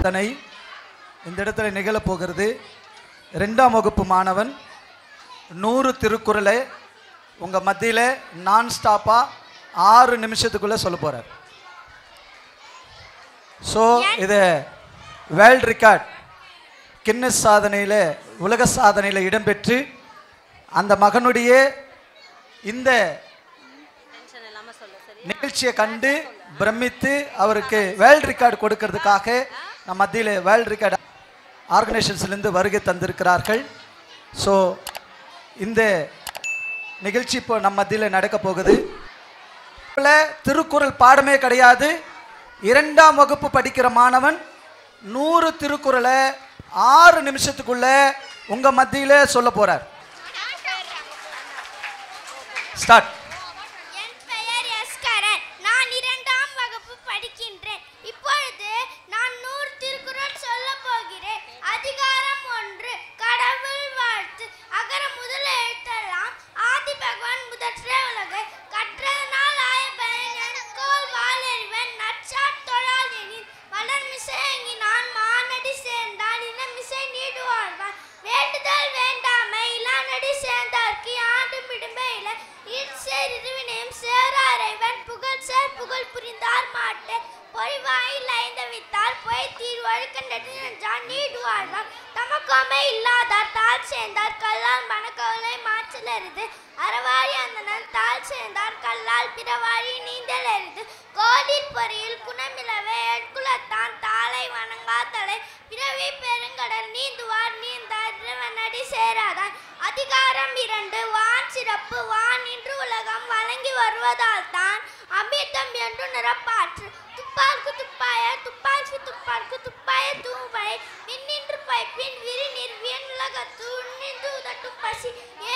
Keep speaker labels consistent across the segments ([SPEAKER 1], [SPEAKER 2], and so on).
[SPEAKER 1] சாதனை இந்த இடத்துல நிகழப் போகிறது. 2ஆம் வகுப்பு மாணவன் 100 திருக்குறளை உங்க மத்தியில நான் ஸ்டாப்பா 6 நிமிஷத்துக்குள்ள சொல்ல போறார். ஸோ இது வேர்ல்ட் ரெக்கார்ட் கின்னஸ் சாதனையில் உலக சாதனையில் இடம்பெற்று அந்த மகனுடைய இந்த நிகழ்ச்சியை கண்டு பிரமித்து அவருக்கு வேர்ல்ட் ரெக்கார்டு கொடுக்கறதுக்காக நம்ம மத்தியில் வேர்ல்ட் ரெக்கார்டு ஆர்கனைசேஷன்ஸ்லேருந்து வருகை தந்திருக்கிறார்கள். ஸோ இந்த நிகழ்ச்சி இப்போ நம்ம மத்தியில் நடக்க போகுது. திருக்குறள் பாடமே கிடையாது. 2ஆம் வகுப்பு படிக்கிற மாணவன் 100 திருக்குறளை 6 நிமிஷத்துக்குள்ள உங்க மத்தியில சொல்ல போறார். ஸ்டார்ட்.
[SPEAKER 2] என் பெயர் எஸ்கரன். நான் 2ஆம் வகுப்பு படிக்கின்றேன். இப்பொழுது நான் 100 திருக்குறள் சொல்ல போகிறேன். அதிகாரம் 1 கடவுள் வாழ்த்து. அகர முதல எழுத்தெல்லாம் ஆதி பகவான் முதற்றே உலகை கற்றதனால் ஆய பயன் என்கோல் வாழறிவன் நற்சாட் தொழால் எனின் வளர்மிசை எங்கினான் மானடி சேர்ந்தான் இனமிசை நீடு வாழ்வான் வேண்டுதல் வேண்டாமை இளானடி சேர்ந்தார்க்கு ஆண்டும் இடுமையில இன்சேர் இருவினையும் சேராரைவன் புகழ் சேர் புகழ் புரிந்தார் மாட்டே பொறிவாயில் ஐந்த வித்தால் பொய் தீர் வழுக்கண்டடி நின்றான் நீடு வாழ்வான் தமக்கோமை இல்லாதார் தாழ் சேர்ந்தார் கல்லால் மனக்கவலை மாற்றல் எருது அறவாழி அந்தனன் தாழ் சேர்ந்தார் கல்லால் பிறவாழி நீந்தல் எருது கோடில் பொறியில் குணமிலவே எட்குலத்தான் தாளை வணங்கா தலை பிறவி பெருங்கடல் நீந்துவார் நீந்தார் இறைவனடி சேராதான். அதிகாரம் 2 வான் சிறப்பு. வான் இன்று உலகம் வழங்கி வருவதால் தான் அமிர்தம் என்று நிரப்பாற்று துப்பார்க்கு துப்பாய துப்பாய்க்கு துப்பார்க்கு துப்பாய தூவை மின்னின்று பைப்பின் விரிநீர் வியன் உலகத்து உன்னின்று உதட்டும் பசி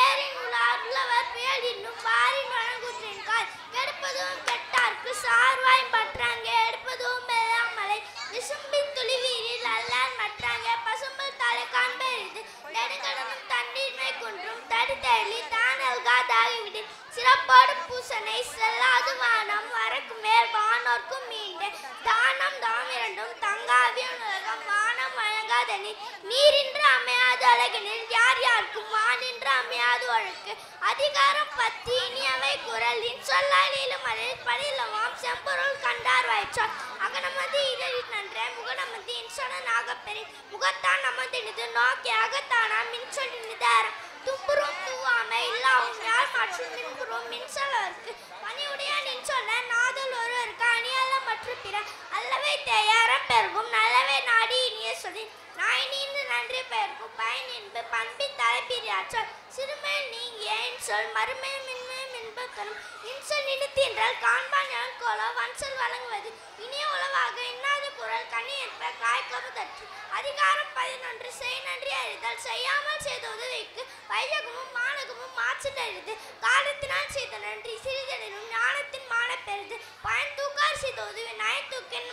[SPEAKER 2] ஏரின் உலார் உழவர் பேல் இன்னும் பாரின் வழங்குற்றின் கால் கெடுப்பதும் கெட்டார்க்கு சார்வாய் பற்றாங்க எடுப்பதும் மெல்லாமலை விசும்பின் துளி வீரில் அல்லார் மற்றாங்க பசும்பல் தலை காண்பெரிது நெடுங்கடனும் தண்ணீர்மை குன்றும் தடித்தழி தானல்காதாகிவிடு சிறப்பாடு பூசனை செல்லாது வானம் வரக்கு மேல் வானோர்க்கும் மீண்டு தானம் தாம் இரண்டும் தங்காவிய உலகம் வானம் வழங்காதனில் நீரின்று அமையாது அழகினில் யார் யாருக்கும் வானின்று அமையாது ஒழுக்கு. அதிகாரம் 10 இனியவை குரலின் சொல்லாலிலும் மலையில் படிலவாம் செம்பொருள் கண்டார் வாய்ச்சால் அகனமதி இதழில் நன்ற முகனமதி இன்சொன நாகப்பெரி முகத்தான் நமதினிது நோக்கி அகத்தானா மின்சொல்லி நிதாரம் தும்புறும் தூவாமை இல்லாவும் யார் மற்றும் மின்புறும் மின்சொல்லவர்க்கு பணியுடைய நின்சொல்ல நாதல் ஒருவருக்கு அணியல்ல மற்றும் பிற அல்லவை தேயாரம் பெருகும் நல்லவை நாடி இனிய சொல்லி நாய் நீந்து நன்றி பெயர்க்கும் பயன் என்பு பண்பின் தலைப்பிரியாற்றல் சிறுமையில் நீங்கிய இன்சொல் மறுமையில் மின்மையும் இன்பத்தரும் இன்சொல் நிறுத்தின்றால் காண்பான் கோலோ வன்சொல் வழங்குவது இனிய உளவாக இன்னாத குரல் கனி என்ப காய்கவு தற்று. அதிகாரம் 11 செய் நன்றி அறிதல். செய்யாமல் செய்த உதவிக்கு வையகமும் மானகமும் மாற்றல் அறிது காலத்தினால் செய்த நன்றி சிறிதனும் ஞானத்தின் மான பெருது பயன் தூக்கார் செய்த உதவி நயத்தூக்கின்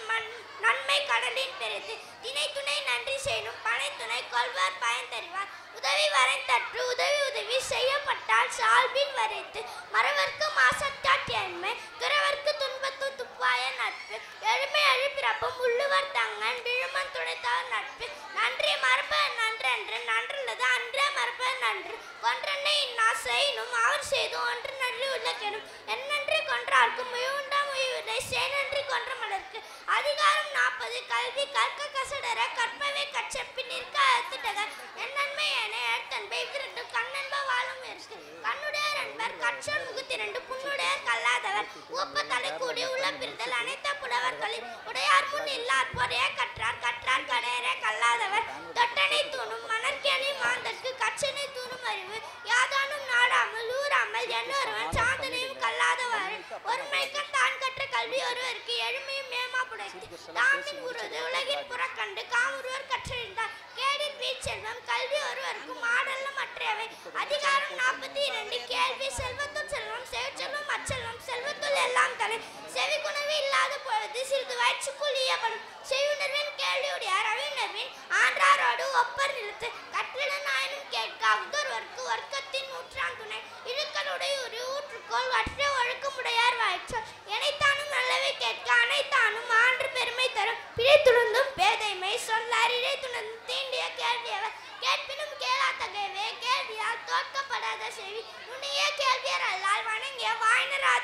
[SPEAKER 2] நன்மை கடலின் பெருது திணை துணை நன்றி செய்யணும் பனை துணை கொள்வார் பயன் தருவார் உதவி வரை தற்று உதவி செய்யப்பட்டால் சால்பின் வரைத்து மறவர்க்கு மாசத்தாட்டியன்மை துறவர்க்கு துன்பத்து துப்பாய நட்பு எழுமை அழிப்பிறப்பும் உள்ளுவர் தங்கன் விழுமன் துடைத்தார் நட்பு நன்றி மறப்ப நன்றன்று நன்றுள்ளது அன்றே மறப்ப நன்று கொன்றனை இன்னா செய்யணும் அவர் செய்து ஒன்று நன்றி உள்ளக்கெனும் என்னன்றி கொன்றார்க்கு முயவுண்டா முயவில்லை செய் நன்றி கொன்ற மலர்க்கு. அதிகாரம் 40 கல்வி கற்க கசடர கற்பவை கச்சப்பி நிற்க அத்துட்டக என்னன்மை என எடுத்தன்பை விரண்டு கண்ணன்ப வாழும் இருக்கு கண்ணுடைய நண்பர் கற்றல் முகுத்திரண்டு புண்ணுடைய கல்லாதவர் ஒப்ப தலை கூடி உள்ள பிரிதல் அனைத்த புலவர்களில் உடையார் முன் இல்லார் பொறைய கற்றார் கற்றார் கடையற கல்லாதவர் தொட்டனை தூணும் மணற்கேணி மாந்தற்கு கச்சனை தூணும் அறிவு யாதானும் நாடாமல் ஊராமல் என்னொருவன் சாந்தனையும் கல்லாதவர் ஒருமைக்கும் தான் கற்ற கல்வி ஒருவருக்கு எழுமையும் மேமா புடைத்து தாமின் உருது உலகின் புறக்கண்டு காமுருவர் கற்றறிந்தார் கேடின் வீச்செல்வம் கல்வி ஒருவருக்கு மாடல்ல மற்றவை. அதிகாரம் 42 கேள்வி செல்வத்துள் செல்வம் செல்வம் அச்செல்வம் செல்வத்துள் எல்லாம் தலை செவி குணவு இல்லாத பொழுது சிறிது வயிற்றுக்குள் ஈயப்படும் செய்யுணர்வின் கேள்வியுடையார் அவியுணர்வின் ஆன்றாரோடு ஒப்பர் நிறுத்து கற்றிடன் ஆயினும் கேட்க அவ்தொருவர்க்கு வர்க்கத்தின் நூற்றான் துணை இழுக்களுடைய ஒரு ஊற்றுக்கோள் வற்ற ஒழுக்கமுடையார் வாய்ச்சால் எனைத்தானும் நல்லவை கேட்க அனைத்தானும் ஆன்று பெருமை தரும் பிழைத்துழுந்தும் பேதைமை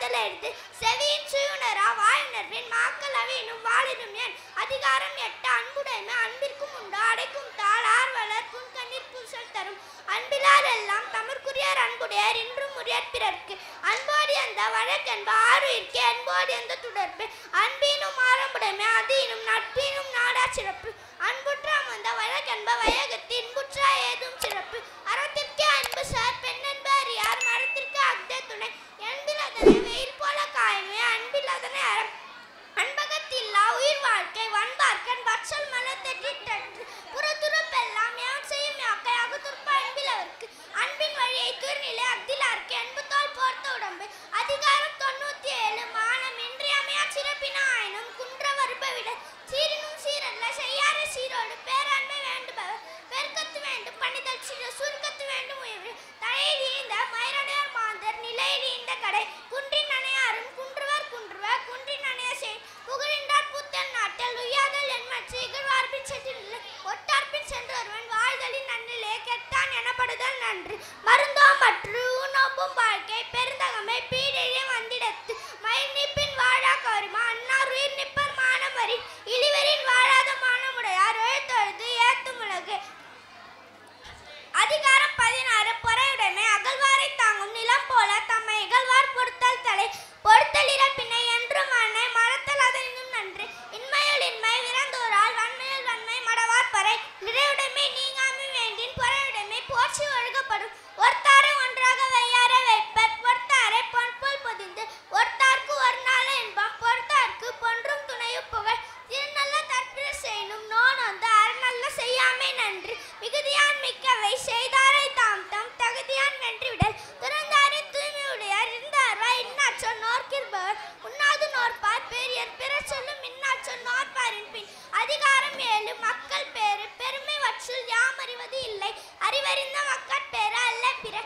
[SPEAKER 2] ஆதல் எடுத்து செவியின் சுயுணரா வாயுணர்வின் மாக்கள் அவையினும் வாழினும் என் அதிகாரம் 8 அன்புடைமை அன்பிற்கும் உண்டு அடைக்கும் தாள் ஆர்வலர் புன்கண்ணீர் பூசல் தரும் அன்பிலார் எல்லாம் தமர்க்குரியார் அன்புடையார் இன்றும் உரியர் பிறர்க்கு அன்போடி அந்த வழக்கென்ப ஆறுயிர்க்கு அன்போடி அந்த தொடர்பு அன்பினும் ஆரம்புடைமை அதீனும் நட்பினும் நாடா சிறப்பு அன்புற்றாம் அந்த வழக்கென்ப வயகத்து இன்புற்றா ஏதும் சிறப்பு அறத்திற்கே அன்பு சார் பெண்ணென்ப அறியார் மரத்திற்கு அக்தே துணை என்பில் அதனை வெயில் போல காயமே அன்பில் அதனை அறம் அன்பகத்தில்லா உயிர் வாழ்க்கை வன்பார்க்கன் வற்சல் மலத்தெட்டு புறத்துறப்பெல்லாம் எவன் செய்யும் யாக்கை அகுதுற்ப அன்பில் அவருக்கு அன்பின் வழியை துர்நிலை அக்திலார்க்கு அன்புத்தால் போர்த்த உடம்பு அதிகாரம் 97 மானம் இன்றியமையா சிறப்பின ஆயினும் குன்ற வருபவிட சீரினும் சீரல்ல செய்யார சீரோடு பேராண்மை வேண்டுபவர் பெருக்கத்து வேண்டும் பணிதல் சுருக்கத்து வேண்டும் உயர்வு தலையில் ஈந்த மயிரடையார் மாந்தர் நிலையில் ஈந்த கடை குன்றின் அணையாரும் குன்றுவர் குன்றின் அணைய செய் புகழின்றார் புத்தன் நாட்டில் உய்யாதல் என்மற்ற இகழ்வார்பின் சென்றில் ஒட்டார்பின் சென்று ஒருவன் வாழ்தலின் நன்னிலே கெட்டான் எனப்படுதல் நன்று மருந்தோ மற்று உணவும் வாழ்க்கை பெருந்தகமை பீடிழே வந்திடத்து மயில் நிப்பின் வாழா கருமா அன்னார் உயிர் நிப்பர் மானவரி இழிவரின் வாழாத மானமுடையார் எழுத்தொழுது ஏத்தும் உலகு அதிகாரம் 16 பொறையுடைமை அகழ்வாரை தாங்கும் நிலம் போல தம்மை இகழ்வார் பொறுத்தல் தலை பொறுத்தல் இறப்பினை என்றும் அன்னை மறத்தல் அதனினும் நன்று இன்மையுள் இன்மை விரந்தோரால் வன்மையுள் வன்மை மடவார் பறை நிறையுடைமை நீங்காமை வேண்டின் பொறையுடைமை போற்றி ஒழுகப்படும் ஒருத்தாரை ஒன்றாக வையார வைப்பர் பொறுத்தாரை பொன்போல் பொதிந்து ஒருத்தார்க்கு ஒரு நாள் என்பம் பொறுத்தார்க்கு பொன்றும் துணையும் புகழ் திருநல்ல தற்பிர செய்யணும் நோன் வந்து அறநல்ல செய்யாமை நன்று மிகுதியான் மிக்கவை செய்தாரை தாம் தம் தகுதியான் வென்றுவிடல் துறந்தாரின் தூய்மையுடையார் இருந்தார்வா இன்னாச்சொல் நோர்க்கிற்பவர் உண்ணாது நோற்பார் பெரியர் பிற சொல்லும் இன்னாச்சொல் நோற்பாரின் பின் அதிகாரம் 7 மக்கள் பேரு பெருமை வற்றுள் யாம் அறிவது இல்லை அறிவறிந்த மக்கள் பேரு அல்ல பிற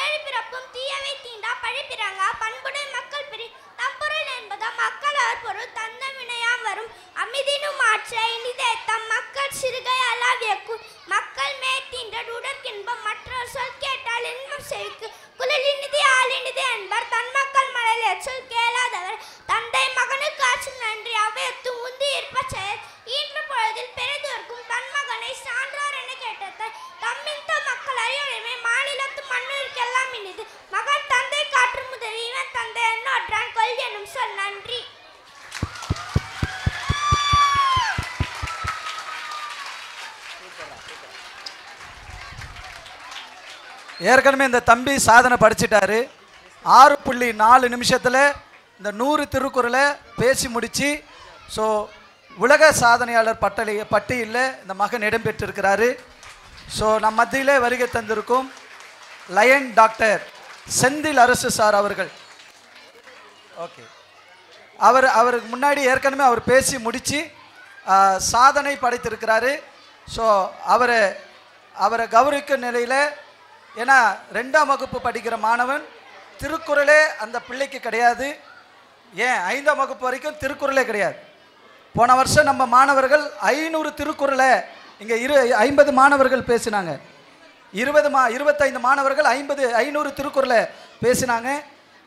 [SPEAKER 2] 7 பிறப்பும் தீயவை தீண்டா பழிப்பிறங்கா பண்புடை மக்கள் பிரி தம்பொருள் என்பதா மக்கள் அவர் பொருள் தந்த வினையாம் வரும் அமிதினும் ஆற்ற இனிதே தம் மக்கள் சிறுகை அலாவியக்கு மக்கள் மேத்தீண்ட உடற்கின்பம் மற்றொரு சொல் கேட்டால் இன்பம் செவிக்கு குளிர் இனிதே ஆள் இனிதே என்பர் தன் மக்கள் மழலை சொல் கேளாதவர் தந்தை மகனுக்கு ஆற்றும் நன்றி அவையத்து உந்தி இருப்ப செயல் ஈன்று பொழுதில் பெரிதோர்க்கும் தன் மகனை சான்றார் என கேட்டதால் தம்மிந்த மக்கள் அறிவுடைமை மாநிலத்து மண்ணிற்கெல்லாம் இனிது மகன் தந்தை காற்று முதல் இவன் தந்தை என்னொன்றான் கொல் எனும் சொல் நன்றி.
[SPEAKER 1] ஏற்கனவே இந்த தம்பி சாதனை படிச்சிட்டாரு. 6.4 நிமிஷத்தில் இந்த 100 திருக்குறளை பேசி முடித்து ஸோ உலக சாதனையாளர் பட்டியலில் இந்த மகன் இடம்பெற்றிருக்கிறாரு. ஸோ நம் மத்தியிலே வருகை தந்திருக்கும் லயன் டாக்டர் செந்தில் அரசு சார் அவர்கள். ஓகே, அவருக்கு முன்னாடி ஏற்கனவே அவர் பேசி முடித்து சாதனை படைத்திருக்கிறாரு. ஸோ அவரை கௌரவிக்கும் நிலையில், ஏன்னா 2ஆம் வகுப்பு படிக்கிற மாணவன் திருக்குறளே அந்த பிள்ளைக்கு கிடையாது. ஏன் 5ஆம் வகுப்பு வரைக்கும் திருக்குறளே கிடையாது. போன வருஷம் நம்ம மாணவர்கள் 500 திருக்குறளை இங்கே 50 மாணவர்கள் பேசினாங்க. 25 மாணவர்கள் 500 திருக்குறளை பேசினாங்க.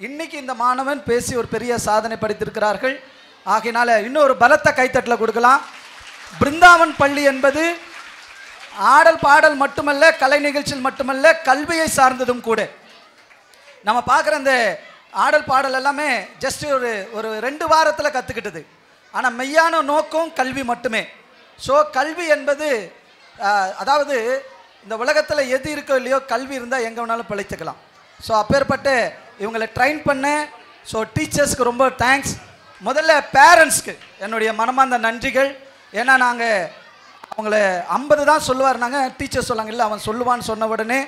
[SPEAKER 1] இன்னைக்கு இந்த மாணவன் பேசி ஒரு பெரிய சாதனை படைத்திருக்கிறார்கள். ஆகையினால இன்னொரு பலத்த கைத்தட்டலை கொடுக்கலாம். பிருந்தாவன் பள்ளி என்பது ஆடல் பாடல் மட்டுமல்ல, கலை நிகழ்ச்சியில் மட்டுமல்ல, கல்வியை சார்ந்ததும் கூட. நம்ம பார்க்குற இந்த ஆடல் பாடல் எல்லாமே ஜஸ்ட் ஒரு 2 வாரத்தில் கற்றுக்கிட்டது. ஆனால் மெய்யான நோக்கம் கல்வி மட்டுமே. ஸோ கல்வி என்பது அதாவது இந்த உலகத்தில் எது இருக்கோ இல்லையோ, கல்வி இருந்தால் எங்கே வேணாலும் பிழைத்துக்கலாம். ஸோ அப்பேற்பட்ட இவங்களை ட்ரைன் பண்ண ஸோ டீச்சர்ஸ்க்கு ரொம்ப தேங்க்ஸ். முதல்ல பேரண்ட்ஸ்க்கு என்னுடைய மனமார்ந்த நன்றிகள். ஏன்னா நாங்கள் அவங்கள 50 தான் சொல்லுவார், நாங்கள் டீச்சர் சொல்லாங்க இல்லை அவன் சொல்லுவான்னு சொன்ன உடனே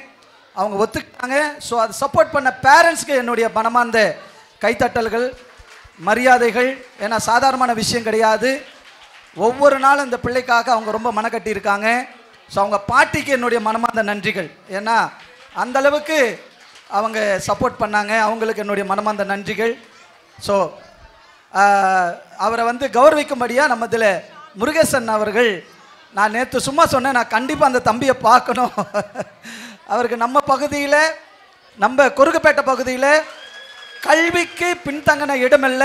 [SPEAKER 1] அவங்க ஒத்துக்கிட்டாங்க. ஸோ அது சப்போர்ட் பண்ண பேரண்ட்ஸ்க்கு என்னுடைய மனமார்ந்த கைத்தட்டல்கள், மரியாதைகள். ஏன்னா சாதாரணமான விஷயம் கிடையாது. ஒவ்வொரு நாளும் இந்த பிள்ளைக்காக அவங்க ரொம்ப மனக்கட்டி இருக்காங்க. ஸோ அவங்க பாட்டிக்கு என்னுடைய மனமார்ந்த நன்றிகள். ஏன்னா அந்தளவுக்கு அவங்க சப்போர்ட் பண்ணாங்க. அவங்களுக்கு என்னுடைய மனமார்ந்த நன்றிகள். ஸோ அவரை கௌரவிக்கும்படியாக நம்ம இதில் முருகேசன் அவர்கள், நான் நேற்று சும்மா சொன்னேன், நான் கண்டிப்பாக அந்த தம்பியை பார்க்கணும். அவருக்கு நம்ம பகுதியில், நம்ம கொருக்குப்பேட்டை பகுதியில் கல்விக்கு பின்தங்கின இடமல்ல,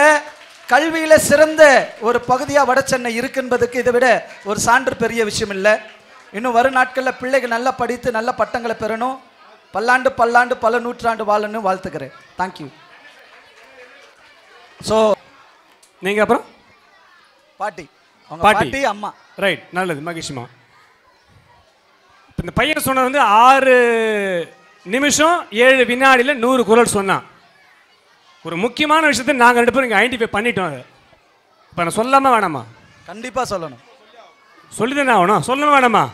[SPEAKER 1] கல்வியில சிறந்த ஒரு பகுதியாக வடசென்னை இருக்குன்பதுக்கு இதை விட ஒரு சான்று பெரிய விஷயம் இல்லை. இன்னும் வரும் நாட்களில் பிள்ளைகள் நல்லா படித்து நல்ல பட்டங்களை பெறணும், பல்லாண்டு பல்லாண்டு பல நூற்றாண்டு வாழணும் வாழ்த்துக்கிறேன். தேங்க்யூ. ஸோ
[SPEAKER 3] நீங்கள் அப்புறம்
[SPEAKER 1] பாட்டி, அவங்க
[SPEAKER 3] பாட்டி.
[SPEAKER 1] பாட்டி அம்மா.
[SPEAKER 3] ரைட், நல்லது, மகிழ்ச்சிமா. இந்த பையன் சொன்னது வந்து 6 நிமிஷம் 7 வினாடியில் 100 குறள் சொன்னான். ஒரு முக்கியமான விஷயத்தை நாங்கள் 2 பேரும் இங்கே ஐடென்டிஃபை பண்ணிட்டோம். அதை இப்போ நான் சொல்லாமல் வேணாமா?
[SPEAKER 1] கண்டிப்பாக சொல்லணும்.
[SPEAKER 3] சொல்லிதானே ஆகணும், சொல்லணும் வேணாமா?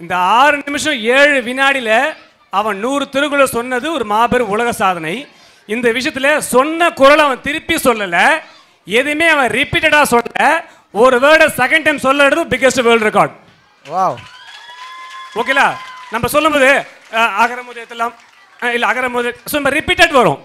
[SPEAKER 3] இந்த 6 நிமிஷம் 7 வினாடியில் அவன் 100 திருக்குறள் சொன்னது ஒரு மாபெரும் உலக சாதனை. இந்த விஷயத்தில் சொன்ன குறளை அவன் திருப்பி சொல்லலை, எதுவுமே அவன் ரிப்பீட்டடாக சொல்ல, ஒரு வேர்டை செகண்ட் டைம் சொல்லுறது பிக்கெஸ்ட் வேர்ல்டு ரெக்கார்ட்.
[SPEAKER 1] வாவ்.
[SPEAKER 3] ஓகேலா? நம்ம சொல்லும்போது அகரமுதயத்தெல்லாம் இல்லை அகரமுத நம்ம ரிப்பீட்டட் வரும்,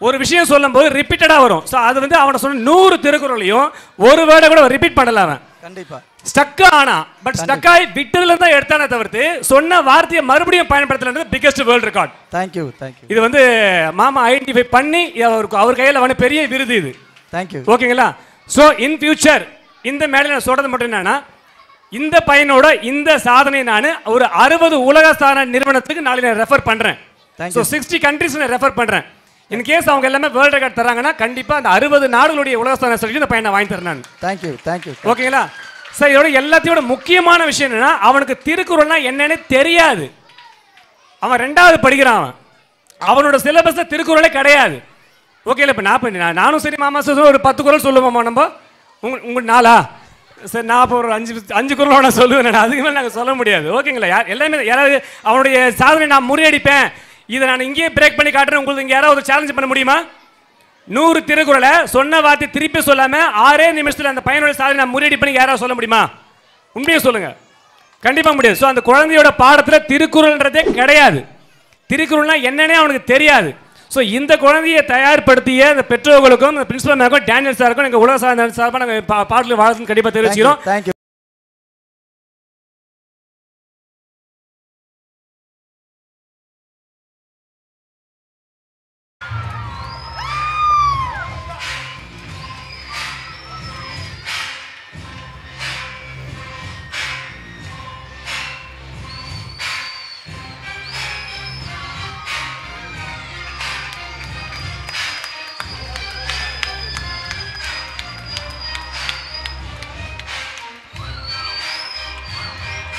[SPEAKER 3] ஒரு விஷயம் சொல்லும்போது ரிப்பீட்டடாக வரும். ஸோ அது வந்து அவனை சொன்ன 100 திருக்குறளையும் ஒரு வேர்டை கூட ரிப்பீட் பண்ணல அவன்.
[SPEAKER 1] கண்டிப்பா
[SPEAKER 3] ஸ்டக் ஆனா, பட் ஸ்டக் ஆகி விட்டதுல தான் எடுத்தானே தவிர்த்து சொன்ன வார்த்தையை மறுபடியும் பயன்படுத்தலன்றது biggest world record.
[SPEAKER 1] Thank you thank you.
[SPEAKER 3] இது வந்து மாமா ஐடென்டிஃபை பண்ணி அவர் கையில் வந்து பெரிய விருது இது.
[SPEAKER 1] தேங்க்யூ.
[SPEAKER 3] ஓகேங்களா? ஸோ இன் ஃபியூச்சர் இந்த மேலே நான் சொல்றது மட்டும் என்னன்னா, இந்த பையனோட இந்த சாதனை நான் ஒரு 60 உலக சாதனை நிறுவனத்துக்கு நாளை நான் ரெஃபர் பண்றேன். ஸோ 60 கண்ட்ரிஸ் நான் ரெஃபர் பண்றேன். இன் கேஸ் அவங்க எல்லாமே வேர்ல்ட் ரெக்கார்ட் தராங்கன்னா கண்டிப்பா அந்த 60 நாடுகளுடைய உலக சாதனை சொல்லி இந்த பையனை வாங்கி தரேன் நான்.
[SPEAKER 1] Thank you thank you.
[SPEAKER 3] ஓகேங்களா? சார் இதோட எல்லாத்தையோட முக்கியமான விஷயம் என்னன்னா, அவனுக்கு திருக்குறள்னா என்னன்னு தெரியாது. அவன் 2வது படிக்கிறான், அவனோட சிலபஸ்ல திருக்குறளே கிடையாது. ஓகேல? இப்போ நானும் சரி மாமா சார் ஒரு 10 குறள் சொல்லுவோமா நம்ம, உங்க நாளா சார் நான் இப்போ ஒரு 5 குறளோட சொல்லுவேன், அதுக்கு மேலே நாங்கள் சொல்ல முடியாது. ஓகேங்களா? எல்லாமே யாராவது அவனுடைய சாதனை நான் முறியடிப்பேன், இதை நான் இங்கேயே பிரேக் பண்ணி காட்டுறேன், உங்களுக்கு இங்கே யாராவது சேலஞ்ச் பண்ண முடியுமா? 100 திருக்குறளை சொன்ன வார்த்தை திருப்பி சொல்லாம 6 நிமிஷத்துல அந்த பையனோட சாதனை நான் முறியடி பண்ணி யாராவது சொல்ல முடியுமா? உண்மையை சொல்லுங்க. கண்டிப்பா முடியாது. ஸோ அந்த குழந்தையோட பாடத்துல திருக்குறள்ன்றதே கிடையாது, திருக்குறள்னா என்னன்னே அவனுக்கு தெரியாது. ஸோ இந்த குழந்தையை தயார்படுத்திய இந்த பெற்றோர்களுக்கும் பிரின்சிபல் மேற்கும் டேனியல் சாருக்கும் எங்கள் உலக சாதனை சார்பாக நாங்கள் பாடல் வாழ்த்து கண்டிப்பாக தெரிவிச்சுக்கிறோம்.